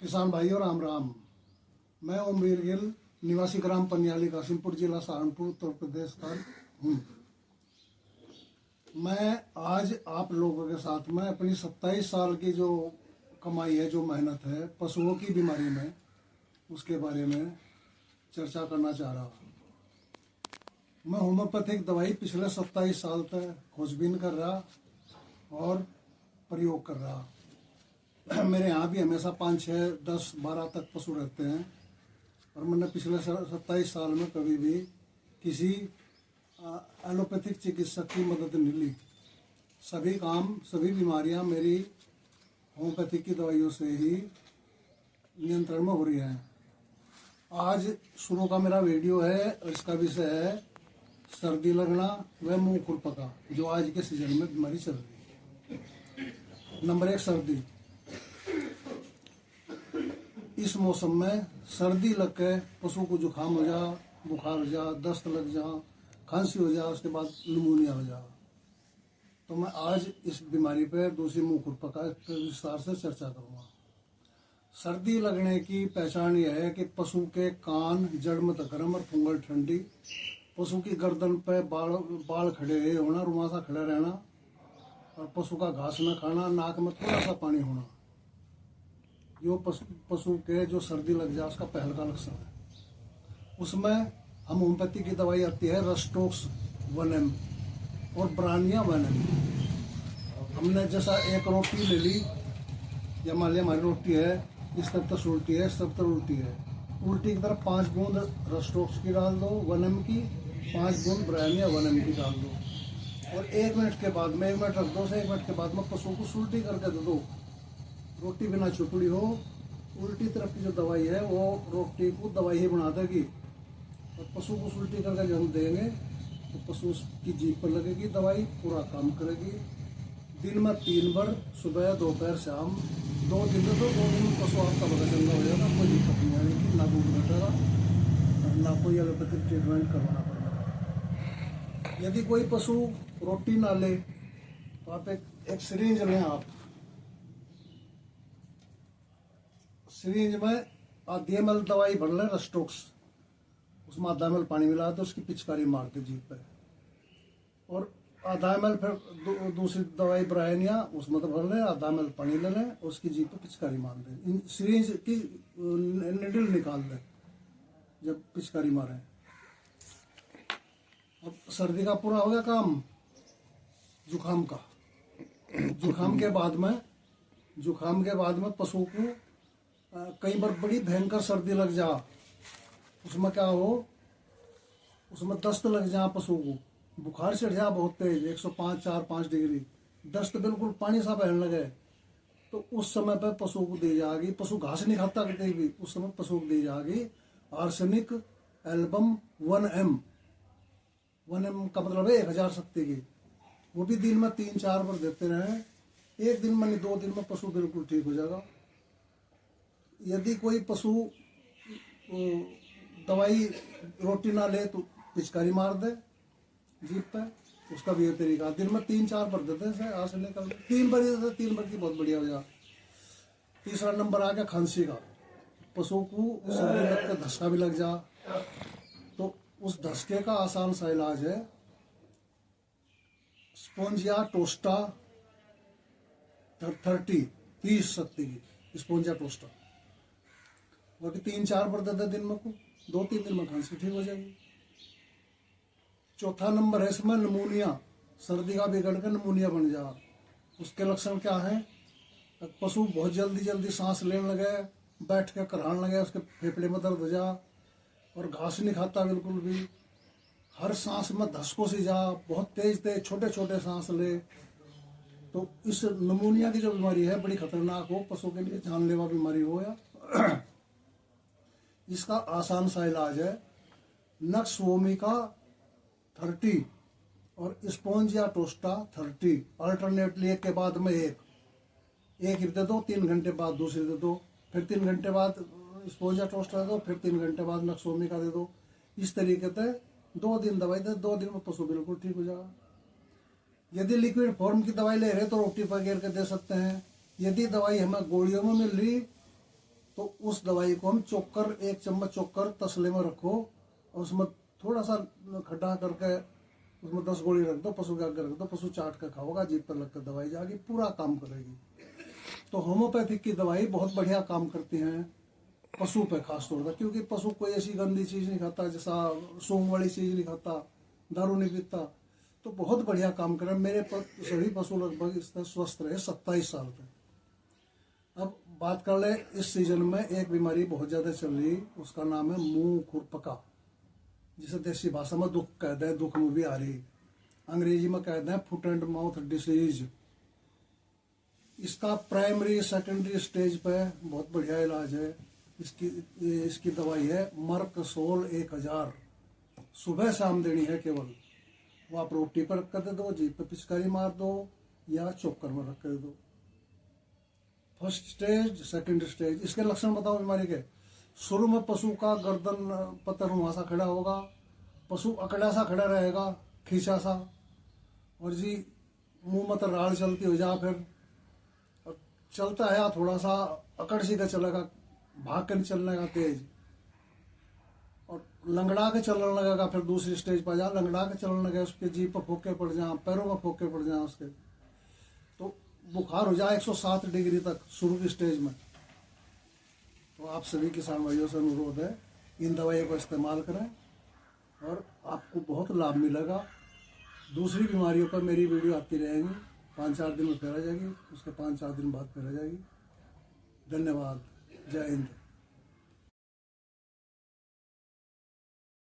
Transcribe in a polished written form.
किसान भाइयों राम राम। मैं ओमवीर गिल, निवासी ग्राम पनियाली, कासिमपुर जिला, सहारनपुर, उत्तर प्रदेश का हूँ। मैं आज आप लोगों के साथ में अपनी 27 साल की जो कमाई है, जो मेहनत है पशुओं की बीमारी में, उसके बारे में चर्चा करना चाह रहा हूँ। मैं होम्योपैथिक दवाई पिछले 27 साल तक खोजबीन कर रहा और प्रयोग कर रहा। मेरे यहाँ भी हमेशा 5, 6, 10, 12 तक पशु रहते हैं और मैंने पिछले 27 साल में कभी भी किसी एलोपैथिक चिकित्सक की मदद नहीं ली। सभी बीमारियां मेरी होम्योपैथिक की दवाइयों से ही नियंत्रण में हो रही हैं। आज शुरू का मेरा वीडियो है और इसका विषय है सर्दी लगना व मुंह खुरपका, जो आज के सीजन में बीमारी चल रही है। नंबर 1, सर्दी। इस मौसम में सर्दी लग के पशु को जुकाम हो जा, बुखार हो जा, दस्त लग जा, खांसी हो जा, उसके बाद निमोनिया हो जा, तो मैं आज इस बीमारी पर, दूसरी मुंह खुरपका, विस्तार से चर्चा करूंगा। सर्दी लगने की पहचान यह है कि पशु के कान जड़ में गर्म और फुंगल ठंडी, पशु की गर्दन पे बाल खड़े होना, रुआसा खड़ा रहना और पशु का घास न खाना, नाक में थोड़ा सा पानी होना, यो पशु के जो सर्दी लग जाए उसका पहला लक्षण है। उसमें हम होम्योपैथी की दवाई आती है रस्टोक्स 1M और ब्रानिया 1M। हमने जैसा एक रोटी ले ली, या मान लिया हमारी रोटी है, इस तरफ तक उल्टी है, इस तरफ तक उल्टी है, उल्टी की तरफ 5 बूंद रस्टोक्स की डाल दो 1M की, 5 बूंद ब्रानिया 1M की डाल दो और 1 मिनट के बाद में, 1 मिनट रख दो, से 1 मिनट के बाद में पशु को उल्टी करके दे दो। रोटी बिना चुपड़ी हो, उल्टी तरफ की जो दवाई है वो रोटी को दवाई ही बना देगी और पशु को उल्टी करके जब हम देंगे तो पशु की जीभ पर लगेगी दवाई, पूरा काम करेगी। दिन में 3 बार, सुबह, दोपहर, शाम, 2 दिन में, तो 2 दिन में पशु आपका बड़ा चंगा हो जाएगा। कोई दिक्कत नहीं आएगी, ना दूध घटेगा, ना कोई एलोपैथिक ट्रीटमेंट करवाना पड़ेगा। यदि कोई पशु रोटी ना ले तो आप एक सिरिंज लें। आप सिरिंज में आधी ml दवाई भर लें रस्टोक्स, उसमें आधा ml पानी मिला दो, उसकी पिचकारी मार दे जीभ पे और आधा ml फिर दूसरी दवाई ब्रायनिया उसमें तो भर लें, आधा ml पानी ले लें, उसकी जीभ पे पिचकारी मार दें। सिरिंज की निडल निकाल दें जब पिचकारी मारें। अब सर्दी का पूरा हो गया काम। जुकाम का, जुकाम के बाद में पशु को कई बार बड़ी भयंकर सर्दी लग जा, उसमें क्या हो, उसमें दस्त लग जा, पशु को बुखार चढ़ जा बहुत तेज, 105, 4, 5 डिग्री, दस्त बिल्कुल पानी सा बहने लगे, तो उस समय पर पशु को दी जाएगी, पशु घास नहीं खाता कभी भी, उस समय पशु को दी जाएगी आर्सेनिक एल्बम 1M। 1M का मतलब है 1000 शक्ति की। वो भी दिन में 3-4 बार देते रहे, 1 दिन में नहीं 2 दिन में पशु बिल्कुल ठीक हो जाएगा। यदि कोई पशु दवाई रोटी ना ले तो पिचकारी मार दे जीभ पे, उसका भी ये तरीका। दिन में 3-4 बार देते हैं, आज निकल 3 बार देते, 3 बार की बहुत बढ़िया हो जाए। तीसरा नंबर आ गया खांसी का। पशु को सर्दी लग के धसका भी लग जा, तो उस धसके का आसान सा इलाज है स्पोंजिया टोस्टा 30 शक्ति की स्पोंजिया टोस्टा, वो भी 3-4 बार देते दिन में को, 2-3 दिन में खांसी ठीक हो जाएगी। चौथा नंबर है इसमें निमोनिया, सर्दी का बिगड़ कर निमोनिया बन जा। उसके लक्षण क्या है, पशु बहुत जल्दी सांस लेने लगे, बैठ के कराने लगे, उसके फेफड़े में दर्द हो जा और घास नहीं खाता बिल्कुल भी, हर सांस में धसको सी जा, बहुत तेज छोटे सांस ले, तो इस निमोनिया की जो बीमारी है बड़ी खतरनाक हो, पशु के लिए जानलेवा बीमारी हो। या इसका आसान सा इलाज है नक्स वोमिका 30 और स्पोंजिया टोस्टा 30, अल्टरनेटली एक के बाद में एक ही दे दो, 3 घंटे बाद दूसरी दे दो, फिर 3 घंटे बाद स्पोंजिया टोस्टा दे दो, फिर 3 घंटे बाद नक्स वोमिका दे दो। इस तरीके से 2 दिन दवाई दे, 2 दिन में पशु बिल्कुल ठीक हो जाएगा। यदि लिक्विड फॉर्म की दवाई ले रहे तो रोटी पर घेर के दे सकते हैं। यदि दवाई हमें गोलियों में मिल रही तो उस दवाई को हम चोकर, 1 चम्मच चोकर तसले में रखो और उसमें थोड़ा सा खड्डा करके उसमें 10 गोली रख दो, पशु के आगे रख दो, पशु चाट कर खाओगा, जीभ पर लगकर दवाई जाएगी, पूरा काम करेगी। तो होम्योपैथिक की दवाई बहुत बढ़िया काम करती हैं पशु पे खास तौर पर, क्योंकि पशु कोई ऐसी गंदी चीज़ नहीं खाता, जैसा सूंघ वाली चीज़ नहीं खाता, दारू नहीं पीता, तो बहुत बढ़िया काम करे। मेरे सभी पशु लगभग इस तरह स्वस्थ रहे 27 साल तक। अब बात कर ले, इस सीजन में एक बीमारी बहुत ज़्यादा चल रही, उसका नाम है मुंह खुरपका, जिसे देसी भाषा में दुख कहते हैं, दुख में भी आ रही, अंग्रेजी में कहते हैं फुट एंड माउथ डिसीज। इसका प्राइमरी सेकेंडरी स्टेज पे बहुत बढ़िया इलाज है। इसकी दवाई है मर्कसोल 1000, सुबह शाम देनी है केवल। वो आप रोटी पर रख कर दो, जीभ पे पिचकारी मार दो या चोकर में रख कर दो। First stage, second stage. इसके लक्षण बताओ बीमारी के। शुरू में पशु का गर्दन पतन सा खड़ा होगा, पशु अकड़ा सा खड़ा रहेगा, खींचा सा, और जी मुंह में तो राड़ चलती हो जा, फिर चलता है थोड़ा सा अकड़ सी का चलेगा, भाग कर नहीं चलने का तेज, और लंगड़ा के चलने लगेगा। फिर दूसरी स्टेज पर जा, लंगड़ा के चलने लगे, उसके जीभ पर फोके पड़ जाए, पैरों में फोके पड़ जाए उसके, तो बुखार हो जाए 107 डिग्री तक शुरू की स्टेज में। तो आप सभी किसान भाइयों से अनुरोध है, इन दवाइयों को इस्तेमाल करें और आपको बहुत लाभ मिलेगा। दूसरी बीमारियों पर मेरी वीडियो आती रहेंगी, 5-4 दिन में फिर आ जाएगी, उसके 5-4 दिन बाद फिर आ जाएगी। धन्यवाद। जय हिंद।